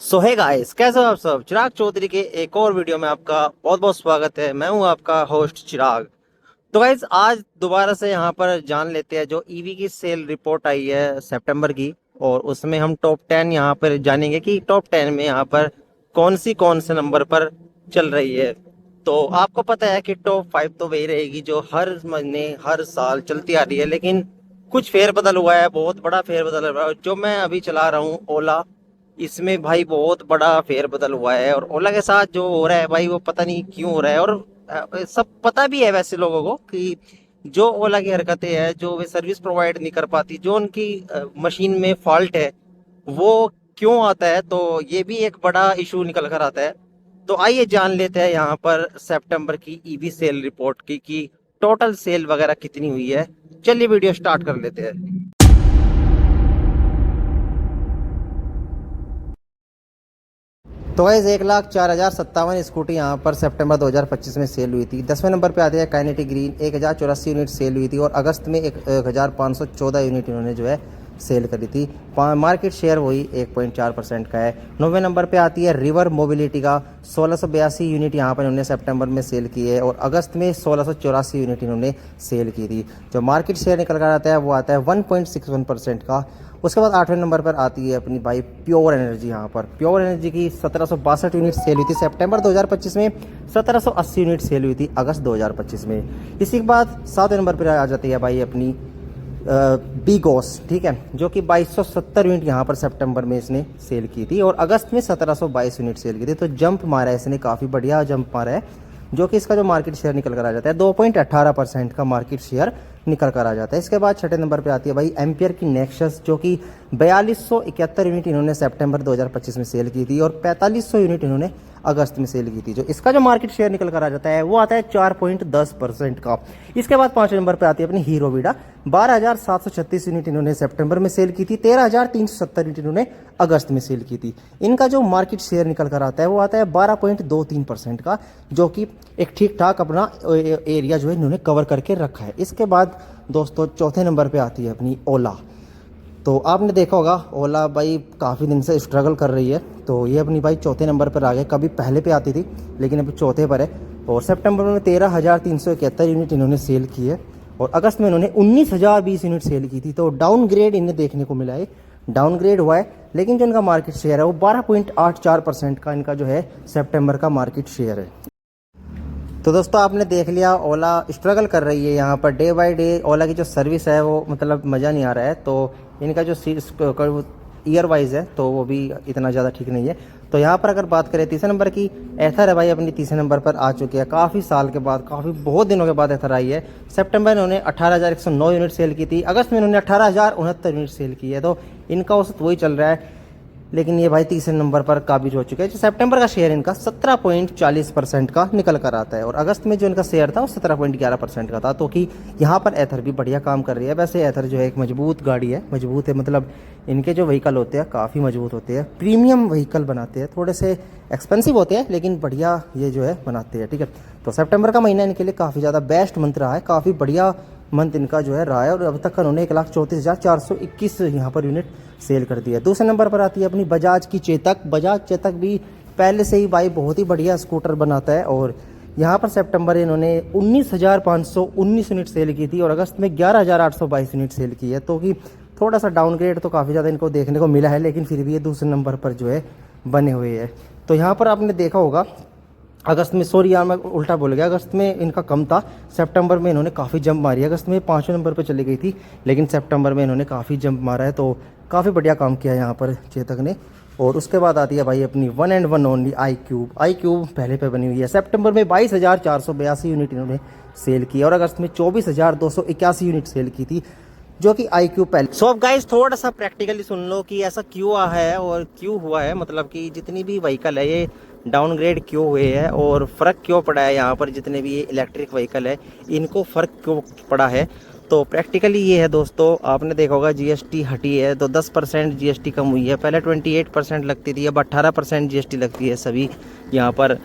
सो hey guys, कैसे हो आप सब। चिराग चौधरी के एक और वीडियो में आपका बहुत बहुत स्वागत है। मैं हूं आपका होस्ट चिराग। तो गाइस, आज दोबारा से यहां पर जान लेते हैं जो ईवी की सेल रिपोर्ट आई है सितंबर की। और उसमें हम टॉप 10 यहां पर जानेंगे कि टॉप 10 में यहां पर कौन से नंबर पर चल रही है। तो आपको पता है कि टॉप 5 तो वही रहेगी जो हर महीने हर साल चलती आ रही है, लेकिन कुछ फेरबदल हुआ है, बहुत बड़ा फेरबदल हुआ है। जो मैं अभी चला रहा हूँ ओला, इसमें भाई बहुत बड़ा फेरबदल हुआ है। और ओला के साथ जो हो रहा है भाई, वो पता नहीं क्यों हो रहा है। और सब पता भी है वैसे लोगों को कि जो ओला की हरकतें हैं, जो वे सर्विस प्रोवाइड नहीं कर पाती, जो उनकी मशीन में फॉल्ट है, वो क्यों आता है। तो ये भी एक बड़ा इशू निकल कर आता है। तो आइए जान लेते हैं यहाँ पर सितंबर की ईवी सेल रिपोर्ट की कि टोटल सेल वगैरह कितनी हुई है। चलिए वीडियो स्टार्ट कर लेते हैं। तो गाइस, 1,04,057 स्कूटी यहाँ पर सितंबर 2025 में सेल हुई थी। 10वें नंबर पे आती है काइनेटिक ग्रीन, 1,084 यूनिट सेल हुई थी। और अगस्त में 1,514 यूनिट इन्होंने जो है सेल करी थी। मार्केट शेयर वही 1.4% का है। 9वें नंबर पे आती है रिवर मोबिलिटी का, 1682 यूनिट यहाँ पर इन्होंने सितंबर में सेल की है। और अगस्त में 1684 यूनिट इन्होंने सेल की थी। जो मार्केट शेयर निकल कर आता है वो आता है 1.61% का। उसके बाद 8वें नंबर पर आती है अपनी भाई प्योर एनर्जी। यहाँ पर प्योर एनर्जी की 1762 यूनिट सेल हुई थी सितंबर 2025 में। 1780 यूनिट सेल हुई थी अगस्त 2025 में। इसी के बाद 7वें नंबर पर आ जाती है भाई अपनी बीगोस, ठीक है, जो कि 2270 यूनिट यहाँ पर सितंबर में इसने सेल की थी। और अगस्त में 1722 यूनिट सेल की थी। तो जंप मारा है इसने, काफ़ी बढ़िया जंप मारा है। जो कि इसका जो मार्केट शेयर निकल कर आ जाता है 2.18% का मार्केट शेयर निकल कर आ जाता है। इसके बाद 6ठे नंबर पे आती है भाई एम्पियर की नेक्सस, जो कि 4271 यूनिट इन्होंने सितंबर 2025 में सेल की थी। और 4500 यूनिट इन्होंने अगस्त में सेल की थी। जो इसका जो मार्केट शेयर निकल कर आ जाता है वो आता है 4.10% का। इसके बाद 5वें नंबर पे आती है अपनी हीरो वीडा, 12,736 यूनिट इन्होंने सितंबर में सेल की थी। 13,370 यूनिट इन्होंने अगस्त में सेल की थी। इनका जो मार्केट शेयर निकल कर आता है वो आता है 12.23% का, जो कि एक ठीक ठाक अपना एरिया जो है इन्होंने कवर करके रखा है। इसके बाद दोस्तों 4थे नंबर पे आती है अपनी ओला। तो आपने देखा होगा ओला भाई काफ़ी दिन से स्ट्रगल कर रही है। तो ये अपनी भाई 4थे नंबर पर आ गए। कभी पहले पे आती थी लेकिन अभी 4थे पर है। और सितंबर में 13,371 यूनिट इन्होंने सेल की है। और अगस्त में इन्होंने 19,020 यूनिट सेल की थी। तो डाउनग्रेड इन्हें देखने को मिला है, डाउनग्रेड हुआ है। लेकिन जो इनका मार्केट शेयर है वो 12.84% का इनका जो है सितंबर का मार्केट शेयर है। तो दोस्तों आपने देख लिया ओला स्ट्रगल कर रही है यहाँ पर डे बाय डे। ओला की जो सर्विस है वो मतलब मज़ा नहीं आ रहा है। तो इनका जो ईयर वाइज है तो वो भी इतना ज़्यादा ठीक नहीं है। तो यहाँ पर अगर बात करें तीसरे नंबर की, एथर है भाई अपनी तीसरे नंबर पर आ चुकी है। काफ़ी साल के बाद, काफ़ी बहुत दिनों के बाद एथर आई है। सितंबर में इन्होंने 18,109 यूनिट सेल की थी। अगस्त में इन्होंने 18,069 यूनिट सेल की है। तो इनका औसत वही चल रहा है। लेकिन ये भाई तीसरे नंबर पर काबिज हो चुके हैं। जो सितंबर का शेयर इनका 17.40% का निकल कर आता है। और अगस्त में जो इनका शेयर था वो 17.11% का था। तो कि यहाँ पर एथर भी बढ़िया काम कर रही है। वैसे एथर जो है एक मजबूत गाड़ी है, मजबूत है मतलब इनके जो व्हीकल होते हैं काफ़ी मजबूत होते हैं। प्रीमियम व्हीकल बनाते हैं, थोड़े से एक्सपेंसिव होते हैं लेकिन बढ़िया ये जो है बनाते हैं, ठीक है। तो सितंबर का महीना इनके लिए काफ़ी ज़्यादा बेस्ट मंथ रहा है, काफ़ी बढ़िया मंथ इनका जो है रहा है। और अब तक उन्होंने 1,34,421 यहाँ पर यूनिट सेल कर दिया। दूसरे नंबर पर आती है अपनी बजाज की चेतक। बजाज चेतक भी पहले से ही भाई बहुत ही बढ़िया स्कूटर बनाता है। और यहाँ पर सितंबर इन्होंने 19,519 यूनिट सेल की थी। और अगस्त में 11,822 यूनिट सेल की है। तो कि थोड़ा सा डाउनग्रेड तो काफ़ी ज़्यादा इनको देखने को मिला है, लेकिन फिर भी ये दूसरे नंबर पर जो है बने हुए हैं। तो यहाँ पर आपने देखा होगा अगस्त में, सॉरी यार मैं उल्टा बोल गया, अगस्त में इनका कम था। सितंबर में इन्होंने काफ़ी जंप मारी है। अगस्त में 5वें नंबर पर चली गई थी लेकिन सितंबर में इन्होंने काफ़ी जंप मारा है। तो काफ़ी बढ़िया काम किया यहाँ पर चेतक ने। और उसके बाद आती है भाई अपनी one and one only I cube. I cube पहले पे बनी हुई है। सितंबर में 22,482 यूनिट इन्होंने सेल की और अगस्त में 24,281 यूनिट सेल की थी, जो कि आई क्यूब पहले। सो अब गाइस थोड़ा सा प्रैक्टिकली सुन लो कि ऐसा क्यों है और क्यों हुआ है। मतलब कि जितनी भी व्हीकल है ये डाउनग्रेड क्यों हुए हैं और फ़र्क क्यों पड़ा है। यहाँ पर जितने भी ये इलेक्ट्रिक व्हीकल है इनको फ़र्क क्यों पड़ा है। तो प्रैक्टिकली ये है दोस्तों, आपने देखा होगा जीएसटी हटी है तो 10% जीएसटी कम हुई है। पहले 28% लगती थी, अब 18% जीएसटी लगती है सभी यहाँ पर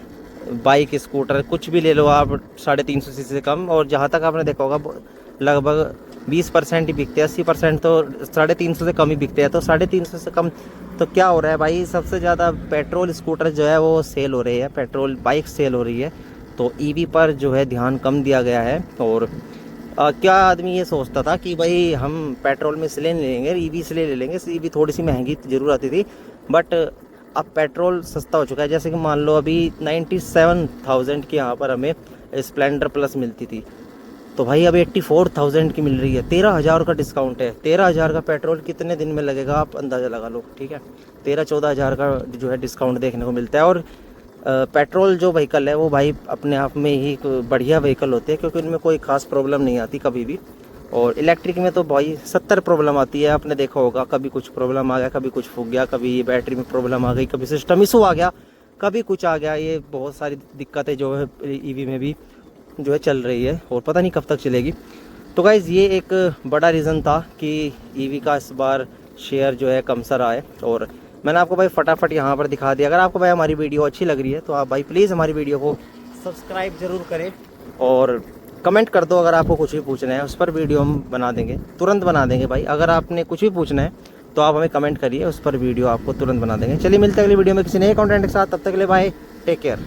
बाइक स्कूटर कुछ भी ले लो आप 350 सीसी से कम। और जहाँ तक आपने देखा होगा लगभग 20% ही बिकते हैं, 80% तो 350 से कम ही बिकते हैं। तो 350 से कम तो क्या हो रहा है भाई, सबसे ज़्यादा पेट्रोल स्कूटर जो है वो सेल हो रही है, पेट्रोल बाइक सेल हो रही है। तो ईवी पर जो है ध्यान कम दिया गया है। और क्या आदमी ये सोचता था कि भाई हम पेट्रोल में इसलिए नहीं लेंगे, ईवी इसलिए ले लेंगे, ईवी थोड़ी सी महंगी ज़रूर आती थी, बट अब पेट्रोल सस्ता हो चुका है। जैसे कि मान लो अभी 97,000 की यहाँ पर हमें स्प्लेंडर प्लस मिलती थी, तो भाई अब 84,000 की मिल रही है। 13,000 का डिस्काउंट है। 13,000 का पेट्रोल कितने दिन में लगेगा आप अंदाज़ा लगा लो, ठीक है। 13-14,000 का जो है डिस्काउंट देखने को मिलता है। और पेट्रोल जो व्हीकल है वो भाई अपने आप में ही एक बढ़िया व्हीकल होते हैं, क्योंकि उनमें कोई ख़ास प्रॉब्लम नहीं आती कभी भी। और इलेक्ट्रिक में तो भाई 70 प्रॉब्लम आती है, आपने देखा होगा। कभी कुछ प्रॉब्लम आ गया, कभी कुछ फूक गया, कभी बैटरी में प्रॉब्लम आ गई, कभी सिस्टम इशू आ गया, कभी कुछ आ गया। ये बहुत सारी दिक्कतें जो है ईवी में भी जो है चल रही है, और पता नहीं कब तक चलेगी। तो गाइज़ ये एक बड़ा रीज़न था कि ईवी का इस बार शेयर जो है कम सा रहा है। और मैंने आपको भाई फटाफट यहाँ पर दिखा दिया। अगर आपको भाई हमारी वीडियो अच्छी लग रही है तो आप भाई प्लीज़ हमारी वीडियो को सब्सक्राइब ज़रूर करें, और कमेंट कर दो अगर आपको कुछ भी पूछना है, उस पर वीडियो हम बना देंगे, तुरंत बना देंगे भाई। अगर आपने कुछ भी पूछना है तो आप हमें कमेंट करिए, उस पर वीडियो आपको तुरंत बना देंगे। चलिए मिलते हैं अगली वीडियो में किसी नए कंटेंट के साथ, तब तक के लिए बाय, टेक केयर।